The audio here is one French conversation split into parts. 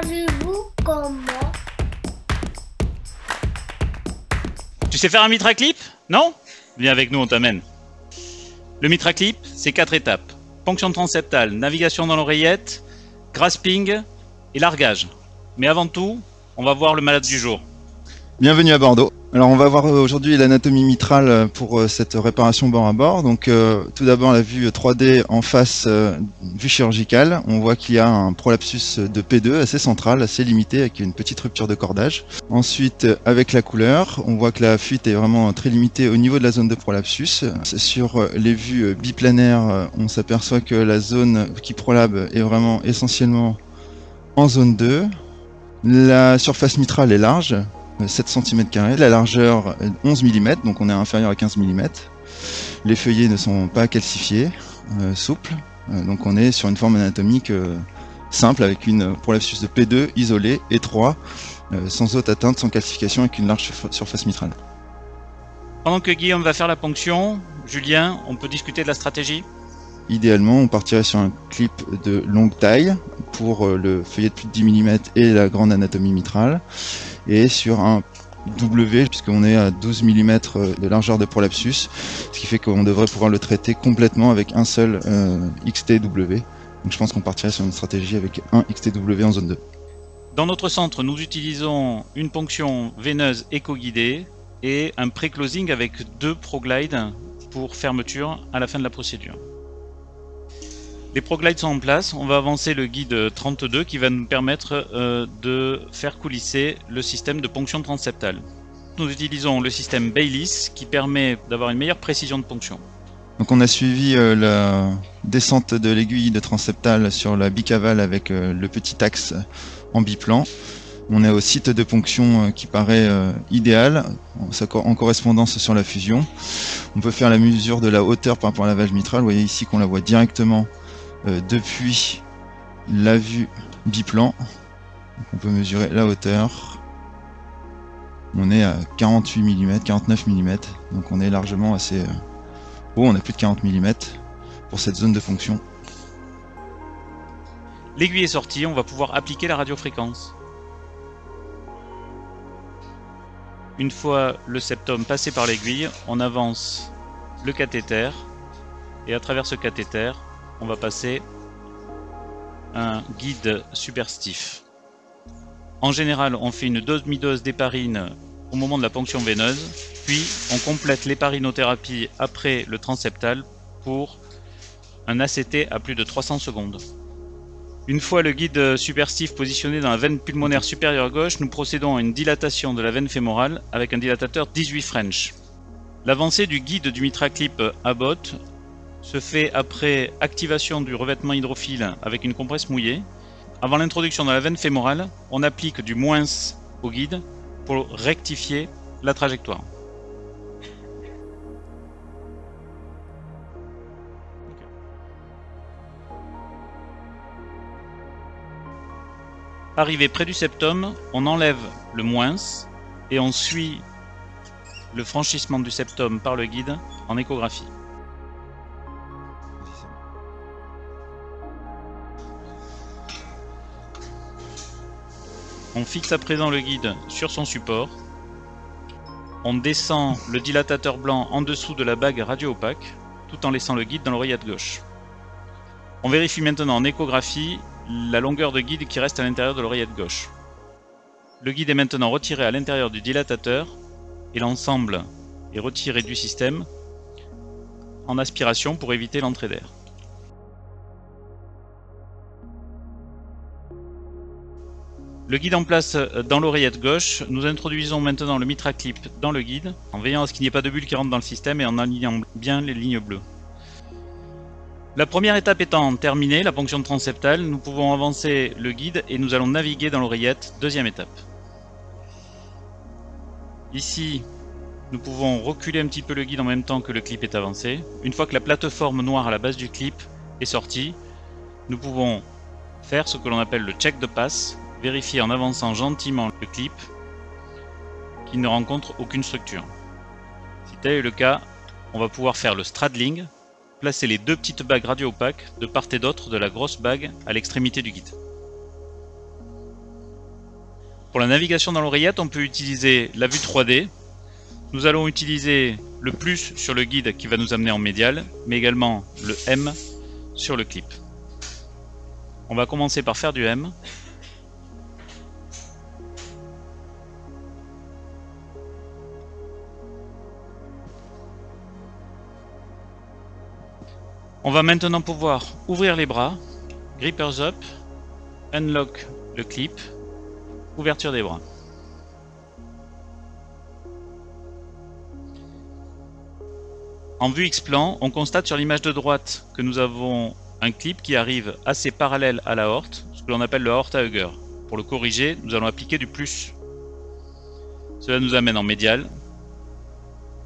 Savez-vous comment? Tu sais faire un mitra clip? Non? Viens avec nous, on t'amène. Le mitra clip, c'est 4 étapes. Ponction transeptale, navigation dans l'oreillette, grasping et largage. Mais avant tout, on va voir le malade du jour. Bienvenue à Bordeaux. Alors on va voir aujourd'hui l'anatomie mitrale pour cette réparation bord à bord. Donc tout d'abord la vue 3D en face, vue chirurgicale. On voit qu'il y a un prolapsus de P2 assez central, assez limité avec une petite rupture de cordage. Ensuite avec la couleur, on voit que la fuite est vraiment très limitée au niveau de la zone de prolapsus. Sur les vues biplanaires, on s'aperçoit que la zone qui prolabe est vraiment essentiellement en zone 2. La surface mitrale est large, 7 cm², la largeur 11 mm, donc on est inférieur à 15 mm. Les feuillets ne sont pas calcifiés, souples, donc on est sur une forme anatomique simple avec une prolapsus de P2 isolé, étroit, sans haute atteinte, sans calcification, avec une large surface mitrale. Pendant que Guillaume va faire la ponction, Julien, on peut discuter de la stratégie? Idéalement, on partirait sur un clip de longue taille pour le feuillet de plus de 10 mm et la grande anatomie mitrale, et sur un W, puisqu'on est à 12 mm de largeur de prolapsus, ce qui fait qu'on devrait pouvoir le traiter complètement avec un seul XTW. Donc je pense qu'on partirait sur une stratégie avec un XTW en zone 2. Dans notre centre, nous utilisons une ponction veineuse éco-guidée et un pré-closing avec 2 ProGlide pour fermeture à la fin de la procédure. Les ProGlide sont en place, on va avancer le guide 32 qui va nous permettre de faire coulisser le système de ponction transeptale. Nous utilisons le système Baylis qui permet d'avoir une meilleure précision de ponction. Donc on a suivi la descente de l'aiguille de transeptale sur la bicavale avec le petit axe en biplan. On est au site de ponction qui paraît idéal, en correspondance sur la fusion. On peut faire la mesure de la hauteur par rapport à la valve mitrale. Vous voyez ici qu'on la voit directement depuis la vue biplan. Donc on peut mesurer la hauteur. On est à 48 mm, 49 mm, donc on est largement assez haut, on a plus de 40 mm pour cette zone de ponction. L'aiguille est sortie, on va pouvoir appliquer la radiofréquence. Une fois le septum passé par l'aiguille, on avance le cathéter et à travers ce cathéter, on va passer un guide superstif. En général, on fait une demi-dose d'héparine au moment de la ponction veineuse, puis on complète l'héparinothérapie après le transeptal pour un ACT à plus de 300 secondes. Une fois le guide superstif positionné dans la veine pulmonaire supérieure gauche, nous procédons à une dilatation de la veine fémorale avec un dilatateur 18 French. L'avancée du guide du MitraClip Abbott se fait après activation du revêtement hydrophile avec une compresse mouillée. Avant l'introduction dans la veine fémorale, on applique du moins au guide pour rectifier la trajectoire. Arrivé près du septum, on enlève le moins et on suit le franchissement du septum par le guide en échographie. On fixe à présent le guide sur son support. On descend le dilatateur blanc en dessous de la bague radio-opaque, tout en laissant le guide dans l'oreillette gauche. On vérifie maintenant en échographie la longueur de guide qui reste à l'intérieur de l'oreillette gauche. Le guide est maintenant retiré à l'intérieur du dilatateur et l'ensemble est retiré du système en aspiration pour éviter l'entrée d'air. Le guide en place dans l'oreillette gauche, nous introduisons maintenant le MitraClip dans le guide, en veillant à ce qu'il n'y ait pas de bulles qui rentrent dans le système et en alignant bien les lignes bleues. La première étape étant terminée, la ponction transeptale, nous pouvons avancer le guide et nous allons naviguer dans l'oreillette, deuxième étape. Ici, nous pouvons reculer un petit peu le guide en même temps que le clip est avancé. Une fois que la plateforme noire à la base du clip est sortie, nous pouvons faire ce que l'on appelle le check de passe, vérifier en avançant gentiment le clip qu'il ne rencontre aucune structure. Si tel est le cas, on va pouvoir faire le straddling, placer les 2 petites bagues radio-opaques de part et d'autre de la grosse bague à l'extrémité du guide. Pour la navigation dans l'oreillette, on peut utiliser la vue 3D. Nous allons utiliser le plus sur le guide qui va nous amener en médial, mais également le M sur le clip. On va commencer par faire du M. On va maintenant pouvoir ouvrir les bras, grippers up, unlock le clip, ouverture des bras. En vue X-plan, on constate sur l'image de droite que nous avons un clip qui arrive assez parallèle à la aorte, ce que l'on appelle le aorta hugger. Pour le corriger, nous allons appliquer du plus. Cela nous amène en médial.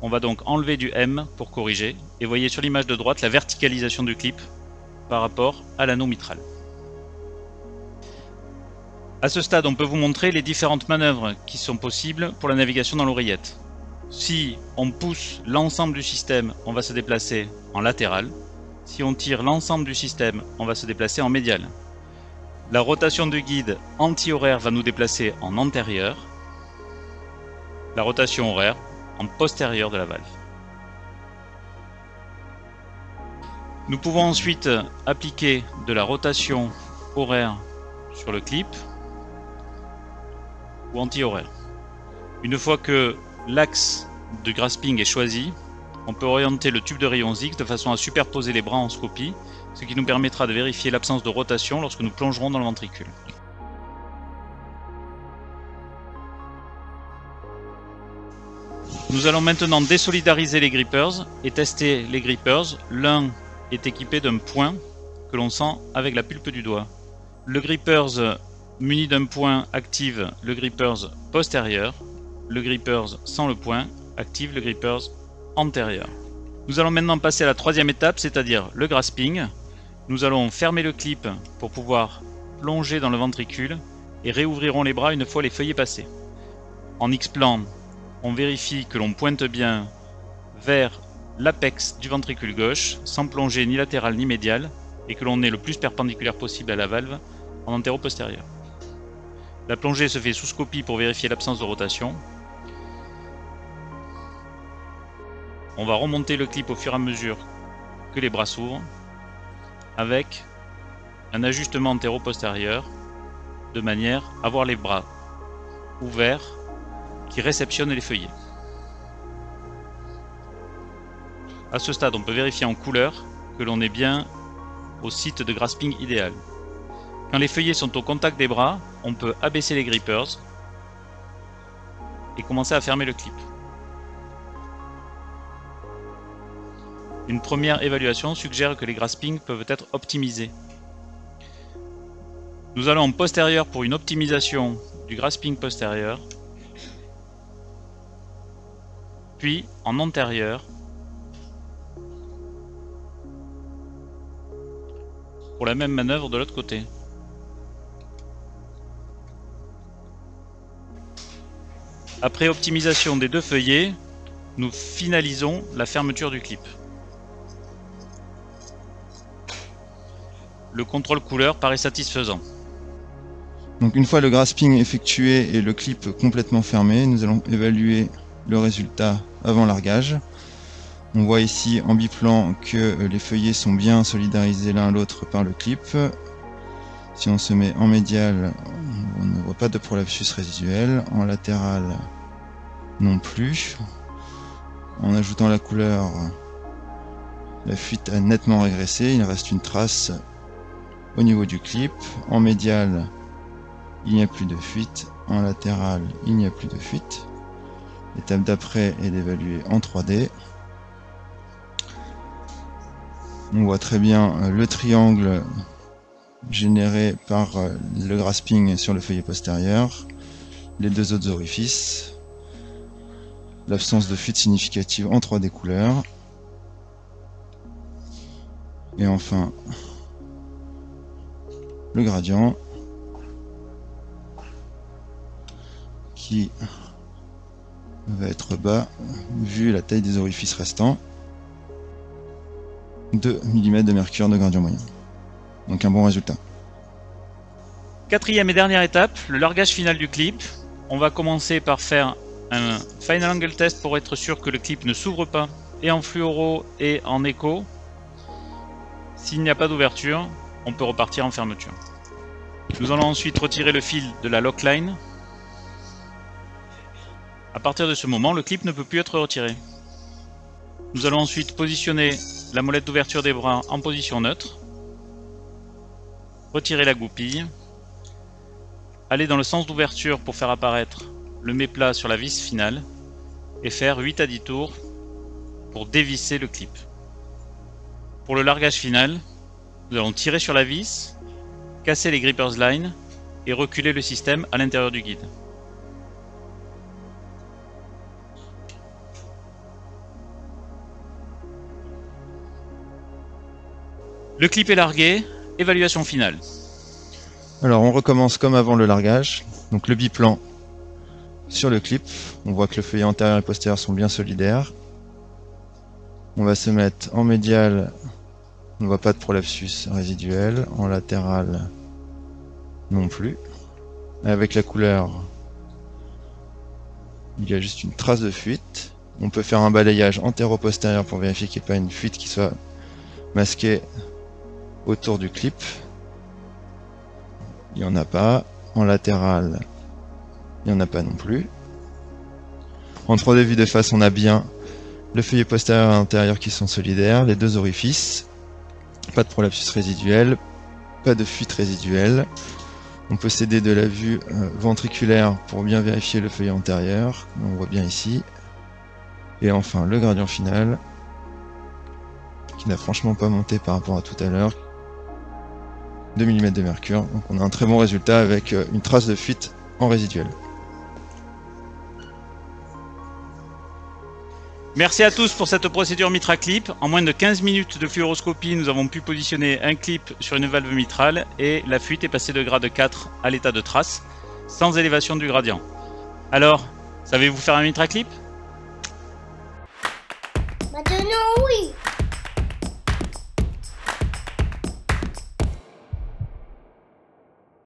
On va donc enlever du M pour corriger. Et voyez sur l'image de droite la verticalisation du clip par rapport à l'anneau mitral. À ce stade, on peut vous montrer les différentes manœuvres qui sont possibles pour la navigation dans l'oreillette. Si on pousse l'ensemble du système, on va se déplacer en latéral. Si on tire l'ensemble du système, on va se déplacer en médial. La rotation du guide anti-horaire va nous déplacer en antérieur. La rotation horaire en postérieur de la valve. Nous pouvons ensuite appliquer de la rotation horaire sur le clip ou anti-horaire. Une fois que l'axe de grasping est choisi, on peut orienter le tube de rayons X de façon à superposer les bras en scopie, ce qui nous permettra de vérifier l'absence de rotation lorsque nous plongerons dans le ventricule. Nous allons maintenant désolidariser les grippers et tester les grippers. L'un est équipé d'un point que l'on sent avec la pulpe du doigt. Le grippers muni d'un point active le grippers postérieur. Le grippers sans le point active le grippers antérieur. Nous allons maintenant passer à la troisième étape, c'est-à-dire le grasping. Nous allons fermer le clip pour pouvoir plonger dans le ventricule et réouvrirons les bras une fois les feuillets passés. En X-plan, on vérifie que l'on pointe bien vers l'apex du ventricule gauche, sans plonger ni latéral ni médial, et que l'on est le plus perpendiculaire possible à la valve en antéro-postérieur. La plongée se fait sous scopie pour vérifier l'absence de rotation. On va remonter le clip au fur et à mesure que les bras s'ouvrent, avec un ajustement antéro-postérieur, de manière à avoir les bras ouverts qui réceptionnent les feuillets. À ce stade, on peut vérifier en couleur que l'on est bien au site de grasping idéal. Quand les feuillets sont au contact des bras, on peut abaisser les grippers et commencer à fermer le clip. Une première évaluation suggère que les graspings peuvent être optimisés. Nous allons en postérieur pour une optimisation du grasping postérieur, puis en antérieur pour la même manœuvre de l'autre côté. Après optimisation des deux feuillets, nous finalisons la fermeture du clip. Le contrôle couleur paraît satisfaisant. Donc une fois le grasping effectué et le clip complètement fermé, nous allons évaluer le résultat avant largage. On voit ici en biplan que les feuillets sont bien solidarisés l'un à l'autre par le clip. Si on se met en médial, on ne voit pas de prolapsus résiduel. En latéral, non plus. En ajoutant la couleur, la fuite a nettement régressé. Il reste une trace au niveau du clip. En médial, il n'y a plus de fuite. En latéral, il n'y a plus de fuite. L'étape d'après est d'évaluer en 3D. On voit très bien le triangle généré par le grasping sur le feuillet postérieur, les deux autres orifices, l'absence de fuite significative en 3D couleur, et enfin le gradient qui va être bas vu la taille des orifices restants. 2 mm de mercure de gradient moyen. Donc un bon résultat. Quatrième et dernière étape, le largage final du clip. on va commencer par faire un final angle test pour être sûr que le clip ne s'ouvre pas, et en fluoro et en écho. S'il n'y a pas d'ouverture, on peut repartir en fermeture. Nous allons ensuite retirer le fil de la lock line. À partir de ce moment, le clip ne peut plus être retiré. Nous allons ensuite positionner la molette d'ouverture des bras en position neutre. Retirer la goupille. Aller dans le sens d'ouverture pour faire apparaître le méplat sur la vis finale. Et faire 8 à 10 tours pour dévisser le clip. Pour le largage final, nous allons tirer sur la vis, casser les grippers line et reculer le système à l'intérieur du guide. Le clip est largué, évaluation finale. Alors on recommence comme avant le largage. Donc le biplan sur le clip. On voit que le feuillet antérieur et postérieur sont bien solidaires. On va se mettre en médial. On ne voit pas de prolapsus résiduel. En latéral non plus. Avec la couleur, il y a juste une trace de fuite. On peut faire un balayage antéro-postérieur pour vérifier qu'il n'y ait pas une fuite qui soit masquée autour du clip. Il n'y en a pas. En latéral, il n'y en a pas non plus. En 3D vue de face, on a bien le feuillet postérieur et intérieur qui sont solidaires, les deux orifices. Pas de prolapsus résiduel, pas de fuite résiduelle. On peut s'aider de la vue ventriculaire pour bien vérifier le feuillet antérieur, on voit bien ici. Et enfin le gradient final, qui n'a franchement pas monté par rapport à tout à l'heure. 2 mm de mercure, donc on a un très bon résultat avec une trace de fuite en résiduel. Merci à tous pour cette procédure MitraClip. En moins de 15 minutes de fluoroscopie, nous avons pu positionner un clip sur une valve mitrale et la fuite est passée de grade 4 à l'état de trace, sans élévation du gradient. Alors, savez-vous faire un MitraClip ? Maintenant oui.